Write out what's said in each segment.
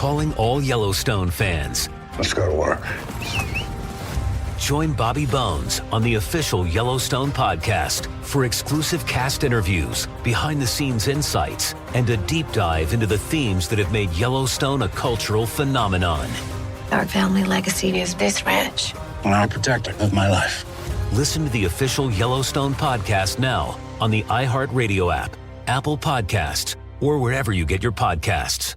calling all Yellowstone fans. Let's go to work. Join Bobby Bones on the official Yellowstone podcast for exclusive cast interviews, behind-the-scenes insights, and a deep dive into the themes that have made Yellowstone a cultural phenomenon. Our family legacy is this ranch. And I'm a protector of my life. Listen to the official Yellowstone podcast now on the iHeartRadio app, Apple Podcasts, or wherever you get your podcasts.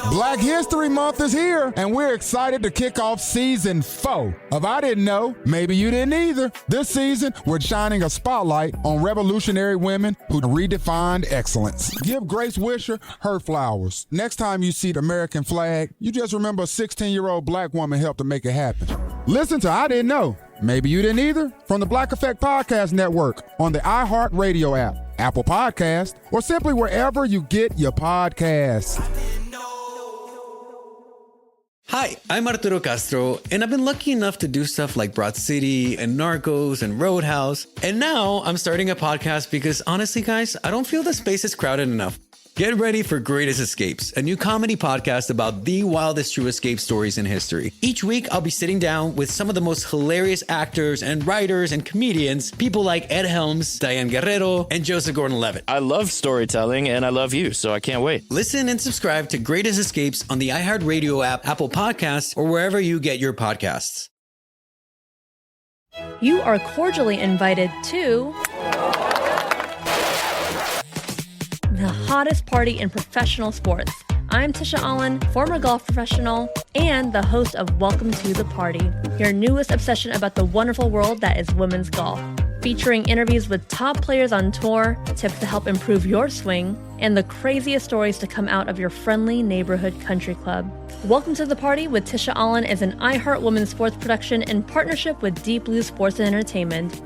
Black History Month is here, and we're excited to kick off Season 4 of I Didn't Know, Maybe You Didn't Either. This season, we're shining a spotlight on revolutionary women who redefined excellence. Give Grace Wisher her flowers. Next time you see the American flag, you just remember a 16-year-old black woman helped to make it happen. Listen to I Didn't Know, Maybe You Didn't Either from the Black Effect Podcast Network on the iHeartRadio app, Apple Podcast, or simply wherever you get your podcasts. Hi, I'm Arturo Castro, and I've been lucky enough to do stuff like Broad City and Narcos and Roadhouse. And now I'm starting a podcast because honestly, guys, I don't feel the space is crowded enough. Get ready for Greatest Escapes, a new comedy podcast about the wildest true escape stories in history. Each week, I'll be sitting down with some of the most hilarious actors and writers and comedians, people like Ed Helms, Diane Guerrero, and Joseph Gordon-Levitt. I love storytelling, and I love you, so I can't wait. Listen and subscribe to Greatest Escapes on the iHeartRadio app, Apple Podcasts, or wherever you get your podcasts. You are cordially invited to the hottest party in professional sports. I'm Tisha Allen, former golf professional and the host of Welcome to the Party, your newest obsession about the wonderful world that is women's golf. Featuring interviews with top players on tour, tips to help improve your swing, and the craziest stories to come out of your friendly neighborhood country club. Welcome to the Party with Tisha Allen is an iHeart Women's Sports production in partnership with Deep Blue Sports and Entertainment.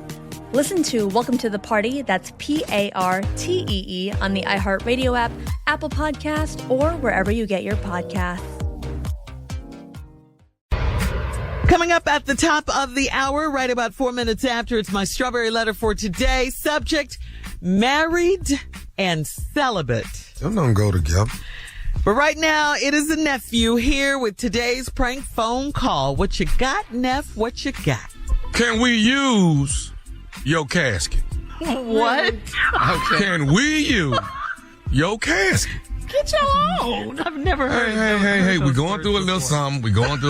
Listen to Welcome to the Party, that's Partee, on the iHeartRadio app, Apple Podcast, or wherever you get your podcasts. Coming up at the top of the hour, right about 4 minutes after, it's my strawberry letter for today. Subject, married and celibate. Them don't go together. But right now, it is the Nephew here with today's prank phone call. What you got, Neff? What you got? Can we use your casket? What? Okay. Can we use your casket? Get your own. I've never heard of Hey, we're going through a little something. We don't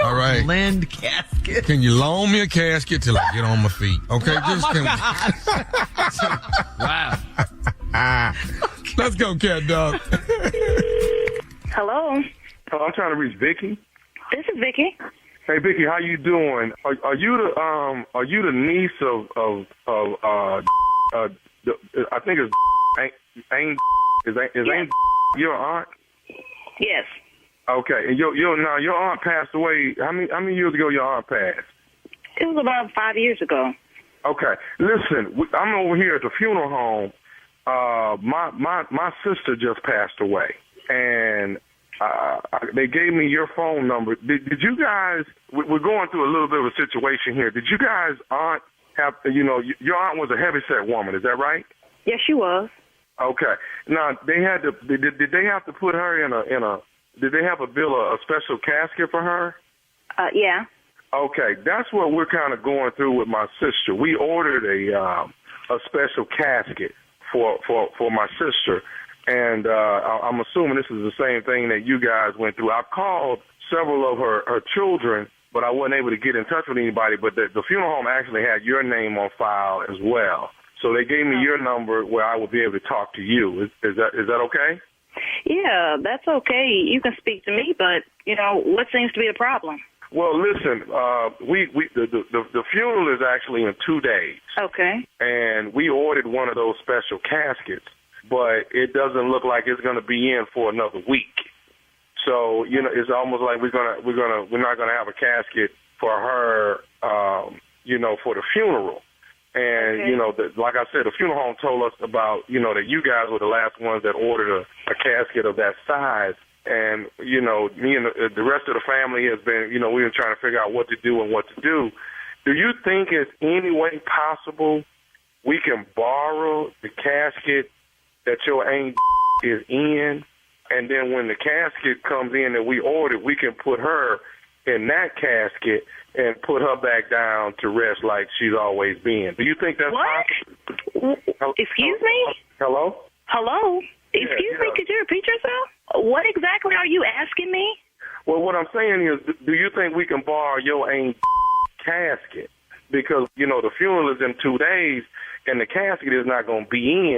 All right. Lend casket. Can you loan me a casket till I get on my feet? Okay, Wow. Let's go, cat dog. Hello. I'm trying to reach Vicky. This is Vicky. Hey, Vicky, how you doing? Are you the niece of I think it's Ain't Yes. your aunt? Yes. Okay, and your aunt passed away. How many years ago your aunt passed? It was about 5 years ago. Okay, listen, I'm over here at the funeral home. My sister just passed away, and they gave me your phone number. Did you guys? We're going through a little bit of a situation here. Did you guys aunt have? Your aunt was a heavyset woman. Is that right? Yes, she was. Okay. Now they had to. Did they have to put her in a? Did they have a special casket for her? Yeah. Okay, that's what we're kind of going through with my sister. We ordered a special casket for my sister, and I'm assuming this is the same thing that you guys went through. I've called several of her children, but I wasn't able to get in touch with anybody. But the funeral home actually had your name on file as well. So they gave me your number where I would be able to talk to you. Is that okay? Yeah, that's okay. You can speak to me, but what seems to be the problem? Well, listen, the funeral is actually in 2 days. Okay. And we ordered one of those special caskets, but it doesn't look like it's going to be in for another week. So it's almost like we're not gonna have a casket for her, for the funeral. And, okay. Like I said, the funeral home told us about, that you guys were the last ones that ordered a casket of that size. And, me and the rest of the family has been, we've been trying to figure out what to do and what to do. Do you think it's any way possible we can borrow the casket that your aunt is in, and then when the casket comes in that we ordered, we can put her in that casket and put her back down to rest like she's always been. Do you think that's possible? Excuse me? Hello? Hello? Excuse me, could you repeat yourself? What exactly are you asking me? Well, what I'm saying is, do you think we can borrow your ain't casket? Because, the funeral is in 2 days, and the casket is not going to be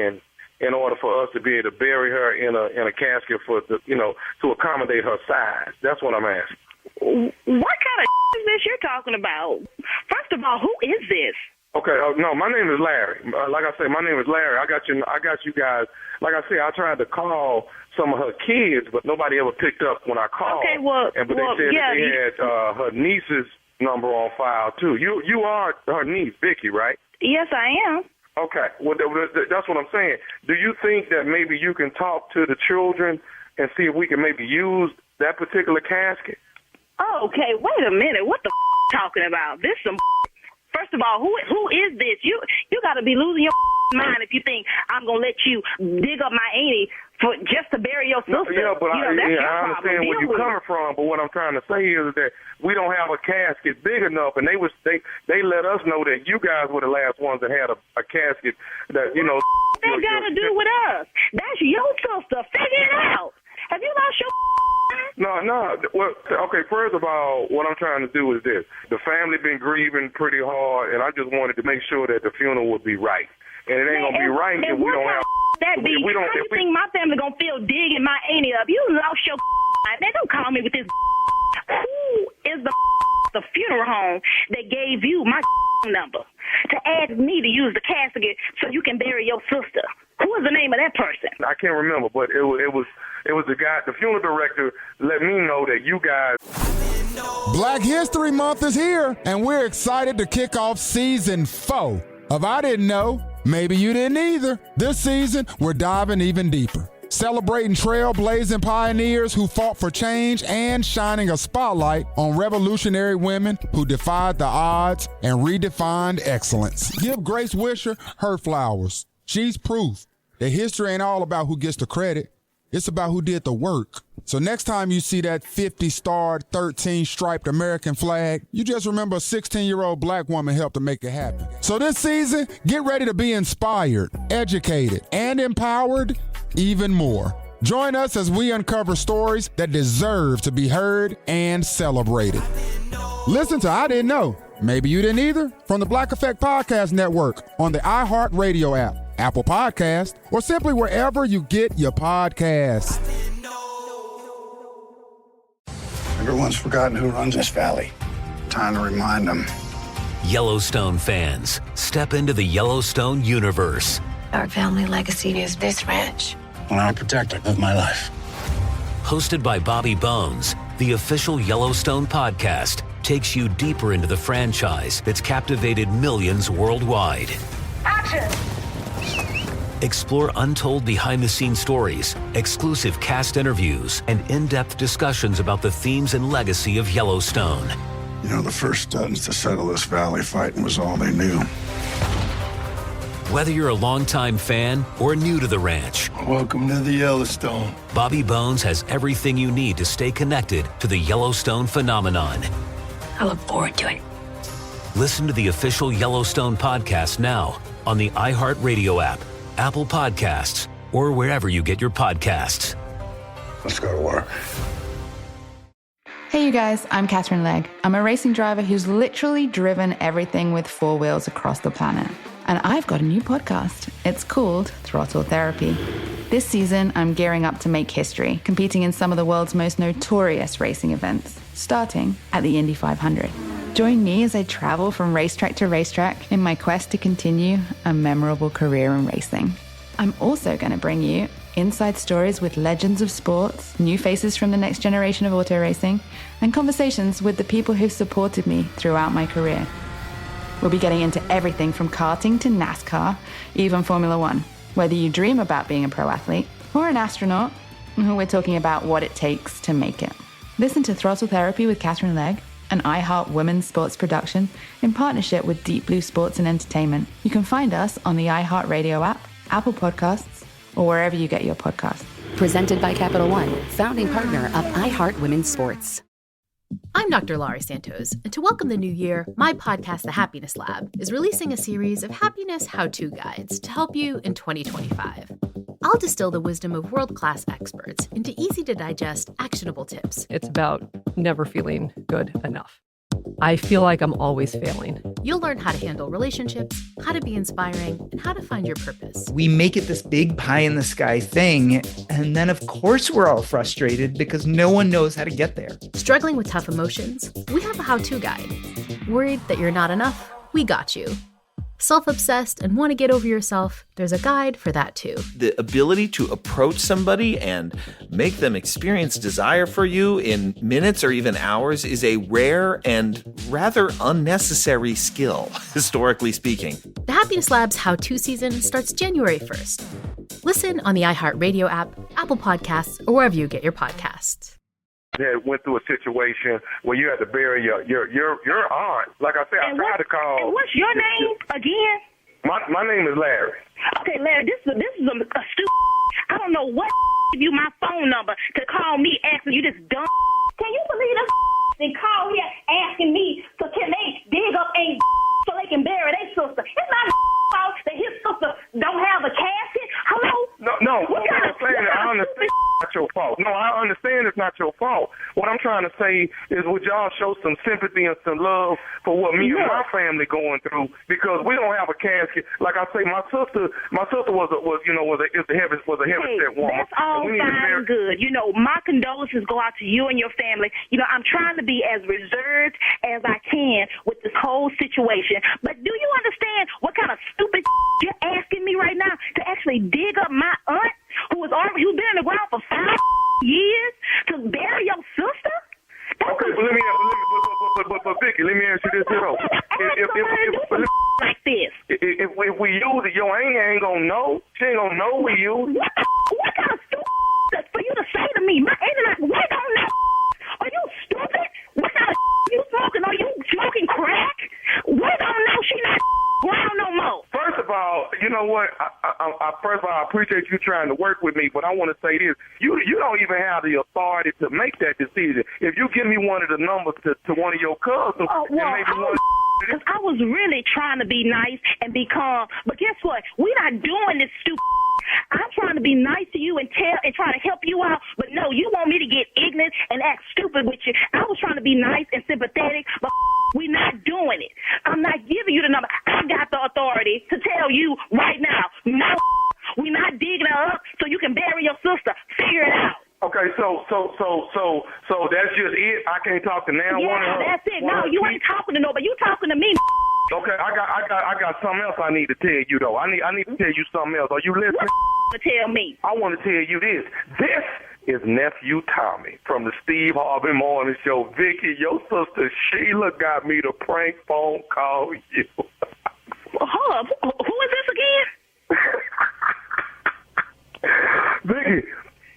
in order for us to be able to bury her in a casket for to accommodate her size. That's what I'm asking. What kind of is this you're talking about? First of all, who is this? Okay, no, my name is Larry. Like I said, my name is Larry. I got you guys. Like I said, I tried to call some of her kids, but nobody ever picked up when I called. Okay, but they said that they had her niece's number on file too. You are her niece, Vicky, right? Yes, I am. Okay, well that's what I'm saying. Do you think that maybe you can talk to the children and see if we can maybe use that particular casket? Oh, okay, wait a minute. What the talking about? This some. First of all, who is this? You got to be losing your mind if you think I'm gonna let you dig up my auntie for just to bury your sister. Yeah, but I understand where you're coming from. But what I'm trying to say is that we don't have a casket big enough, and they let us know that you guys were the last ones that had a casket that What that got to do with us? That's your sister. Figure it out. Have you lost your? No. Well, okay, first of all, what I'm trying to do is this. The family been grieving pretty hard, and I just wanted to make sure that the funeral would be right. And it ain't going to be right if we don't have... That be? How do you think my family going to feel digging my auntie up? You lost your mind. Man, don't call me with this. Who is the funeral home that gave you my number to ask me to use the casket so you can bury your sister? Who is the name of that person? I can't remember, but it was the guy, the funeral director let me know that you guys... Black History Month is here, and we're excited to kick off season 4 of I Didn't Know, Maybe You Didn't Either. This season, we're diving even deeper, celebrating trailblazing pioneers who fought for change and shining a spotlight on revolutionary women who defied the odds and redefined excellence. Give Grace Wisher her flowers. She's proof that history ain't all about who gets the credit. It's about who did the work. So next time you see that 50-starred, 13-striped American flag, you just remember a 16-year-old black woman helped to make it happen. So this season, get ready to be inspired, educated, and empowered even more. Join us as we uncover stories that deserve to be heard and celebrated. Listen to I Didn't Know, Maybe You Didn't Either from the Black Effect Podcast Network on the iHeartRadio app, Apple Podcast, or simply wherever you get your podcasts. Everyone's forgotten who runs this valley. Time to remind them. Yellowstone fans, step into the Yellowstone universe. Our family legacy is this ranch. And I'm a protector of my life. Hosted by Bobby Bones, the official Yellowstone podcast takes you deeper into the franchise that's captivated millions worldwide. Action! Explore untold behind-the-scenes stories, exclusive cast interviews, and in-depth discussions about the themes and legacy of Yellowstone. The first studs to settle this valley fighting was all they knew. Whether you're a longtime fan or new to the ranch, Welcome to the Yellowstone. Bobby Bones has everything you need to stay connected to the Yellowstone phenomenon. I look forward to it. Listen to the official Yellowstone podcast now on the iHeartRadio app, Apple Podcasts, or wherever you get your podcasts. Let's go to work. Hey you guys, I'm Catherine Legg. I'm a racing driver who's literally driven everything with 4 wheels across the planet. And I've got a new podcast. It's called Throttle Therapy. This season, I'm gearing up to make history, competing in some of the world's most notorious racing events, starting at the Indy 500. Join me as I travel from racetrack to racetrack in my quest to continue a memorable career in racing. I'm also going to bring you inside stories with legends of sports, new faces from the next generation of auto racing, and conversations with the people who've supported me throughout my career. We'll be getting into everything from karting to NASCAR, even Formula One. Whether you dream about being a pro athlete or an astronaut, we're talking about what it takes to make it. Listen to Throttle Therapy with Catherine Legg, an iHeart women's sports production in partnership with Deep Blue Sports and Entertainment. You can find us on the iHeartRadio app, Apple Podcasts, or wherever you get your podcasts. Presented by Capital One, founding partner of iHeart Women's Sports. I'm Dr. Laurie Santos, and to welcome the new year, my podcast, The Happiness Lab, is releasing a series of happiness how-to guides to help you in 2025. I'll distill the wisdom of world-class experts into easy-to-digest, actionable tips. It's about never feeling good enough. I feel like I'm always failing. You'll learn how to handle relationships, how to be inspiring, and how to find your purpose. We make it this big pie-in-the-sky thing, and then of course we're all frustrated because no one knows how to get there. Struggling with tough emotions? We have a how-to guide. Worried that you're not enough? We got you. Self-obsessed and want to get over yourself? There's a guide for that too. The ability to approach somebody and make them experience desire for you in minutes or even hours is a rare and rather unnecessary skill, historically speaking. The Happiness Lab's How-To season starts January 1st. Listen on the iHeartRadio app, Apple Podcasts, or wherever you get your podcasts. Went through a situation where you had to bury your aunt. Like I said, I tried to call. And what's your name again? My name is Larry. Okay, Larry, this is a stupid. I don't know what give you my phone number to call me asking you this dumb. Can you believe this? They call here asking me can they dig up a so they can bury their sister. It's not fault that his sister don't have a casket. Hello? No. I understand it's not your fault. No, I understand it's not your fault. What I'm trying to say is would y'all show some sympathy and some love for what me and my family going through, because we don't have a casket. Like I say, my sister was a heavy set woman. That's all fine and good. My condolences go out to you and your family. I'm trying to be as reserved as I can with this whole situation. But do you understand what kind of stupid you're asking me right now to actually dig up my aunt who's been in the ground for 5 years to bury your sister? Okay, but Vicky, let me ask you this, If we use it, your aunt ain't gonna know. She ain't gonna know we use it. What kind of stupid for you to say to me? My aunt and I, we don't know. Are you stupid? What kind of you smoking? Are you smoking crack? We don't know. She not ground no more. First of all, you know what? I appreciate you trying to work with me, but I want to say this: you don't even have the authority to make that decision. If you give me one of the numbers to one of your cousins, I was really trying to be nice and be calm, but guess what? We're not doing this stupid. I'm trying to be nice to you and try to help you out, but no, you want me to get ignorant and act stupid with you. I was trying to be nice and sympathetic, but we're not doing it. I'm not giving you the number. I got the authority to tell you right now, no, we're not digging her up so you can bury your sister. Figure it out. Okay, so that's just it. I can't talk to now. Yeah, that's it. No, you ain't talking to nobody. You talking to me. Okay, I got something else I need to tell you though. I need to tell you something else. Are you listening? To tell me. I want to tell you this. This is Nephew Tommy from the Steve Harvey Morning Show. Vicky, your sister Sheila got me to prank phone call you. Hold up. Who is this again?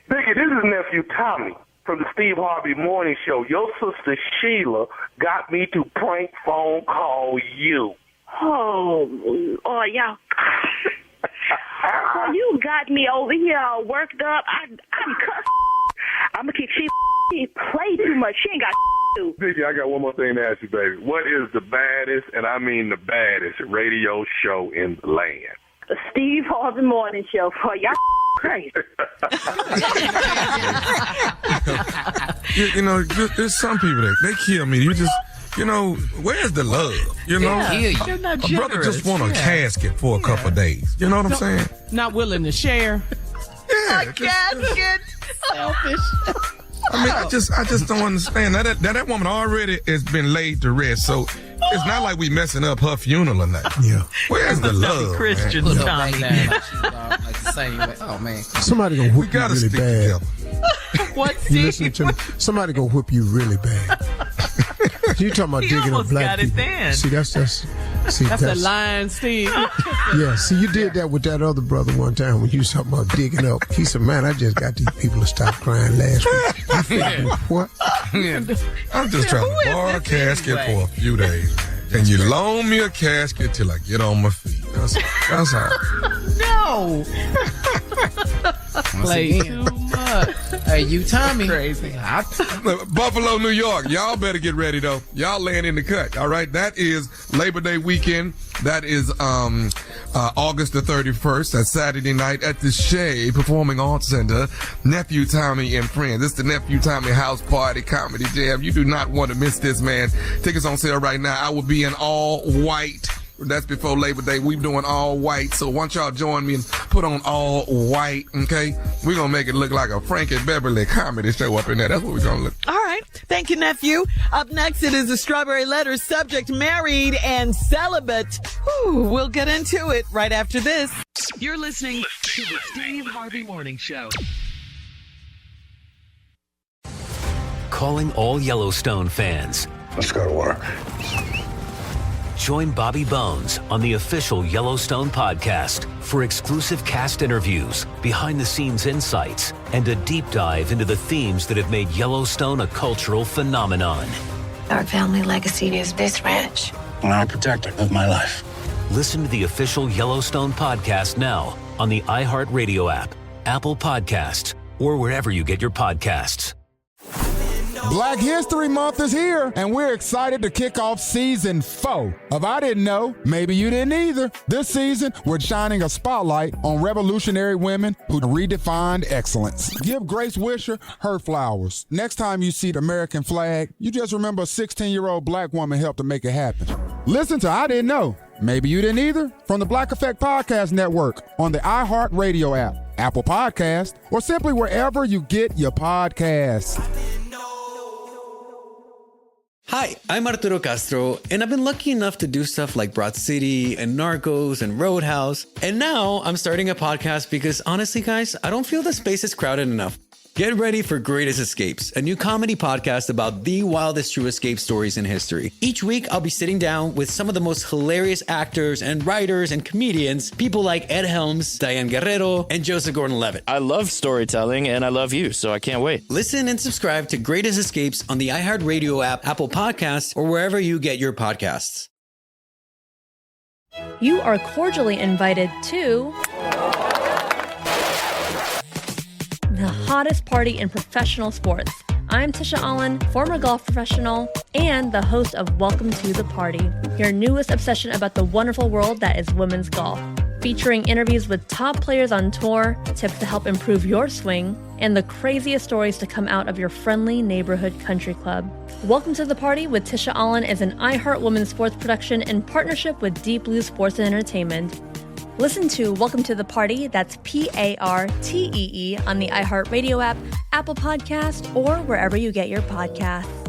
Vicky, this is Nephew Tommy from the Steve Harvey Morning Show. Your sister Sheila got me to prank phone call you. Oh, y'all. Well, you got me over here all worked up. I'm cussed. I'm going to keep she play too much. She ain't got to. Vicky, I got one more thing to ask you, baby. What is the baddest, and I mean the baddest, radio show in the land? The Steve Harvey Morning Show. For y'all crazy. There's some people that they kill me. You just, where's the love? They're not a brother just want a casket for a couple of days. You know what I'm saying? Not willing to share. Yeah, a casket. Selfish. I mean, I just don't understand. That woman already has been laid to rest, so it's not like we messing up her funeral or nothing. Yeah. Where's the love, Christian man? Tommy. Like the same way. Oh man. Somebody gonna whip you really bad. What? You listen to me. Somebody gonna whip you really bad. You talking about digging up black people? Then. See, that's a line, Steve. Yeah. See, you did that with that other brother one time when you was talking about digging up. He said, "Man, I just got these people to stop crying last week." I figured, what? I'm just trying to borrow a casket for a few days. Can you loan me a casket till I get on my feet? That's all. No. Play too much. Hey, you Tommy. Crazy. Buffalo, New York. Y'all better get ready, though. Y'all laying in the cut, all right? That is Labor Day weekend. That is August the 31st. That's Saturday night at the Shea Performing Arts Center. Nephew, Tommy, and friends. It's the Nephew, Tommy House Party Comedy Jam. You do not want to miss this, man. Tickets on sale right now. I will be in all white. That's before Labor Day. We're doing all white. So once y'all join me and put on all white, okay? We're going to make it look like a Frankie Beverly comedy show up in there. That's what we're going to look. All right. Thank you, Nephew. Up next, it is a Strawberry Letter subject, married and celibate. Whew, we'll get into it right after this. You're listening to the Steve Harvey Morning Show. Calling all Yellowstone fans. Let's go to work. Join Bobby Bones on the official Yellowstone podcast for exclusive cast interviews, behind-the-scenes insights, and a deep dive into the themes that have made Yellowstone a cultural phenomenon. Our family legacy is this ranch. And I'm a protector of my life. Listen to the official Yellowstone podcast now on the iHeartRadio app, Apple Podcasts, or wherever you get your podcasts. Black History Month is here, and we're excited to kick off season 4 of I Didn't Know, Maybe You Didn't Either. This season, we're shining a spotlight on revolutionary women who redefined excellence. Give Grace Wisher her flowers. Next time you see the American flag, you just remember a 16-year-old black woman helped to make it happen. Listen to I Didn't Know, Maybe You Didn't Either from the Black Effect Podcast Network on the iHeartRadio app, Apple Podcasts, or simply wherever you get your podcasts. Hi, I'm Arturo Castro, and I've been lucky enough to do stuff like Broad City and Narcos and Roadhouse. And now I'm starting a podcast because honestly, guys, I don't feel the space is crowded enough. Get ready for Greatest Escapes, a new comedy podcast about the wildest true escape stories in history. Each week, I'll be sitting down with some of the most hilarious actors and writers and comedians, people like Ed Helms, Diane Guerrero, and Joseph Gordon-Levitt. I love storytelling, and I love you, so I can't wait. Listen and subscribe to Greatest Escapes on the iHeartRadio app, Apple Podcasts, or wherever you get your podcasts. You are cordially invited to the hottest party in professional sports. I'm Tisha Allen, former golf professional, and the host of Welcome to the Party, your newest obsession about the wonderful world that is women's golf. Featuring interviews with top players on tour, tips to help improve your swing, and the craziest stories to come out of your friendly neighborhood country club. Welcome to the Party with Tisha Allen is an iHeart Women's Sports production in partnership with Deep Blue Sports and Entertainment. Listen to Welcome to the Party, that's Partee, on the iHeartRadio app, Apple Podcast, or wherever you get your podcasts.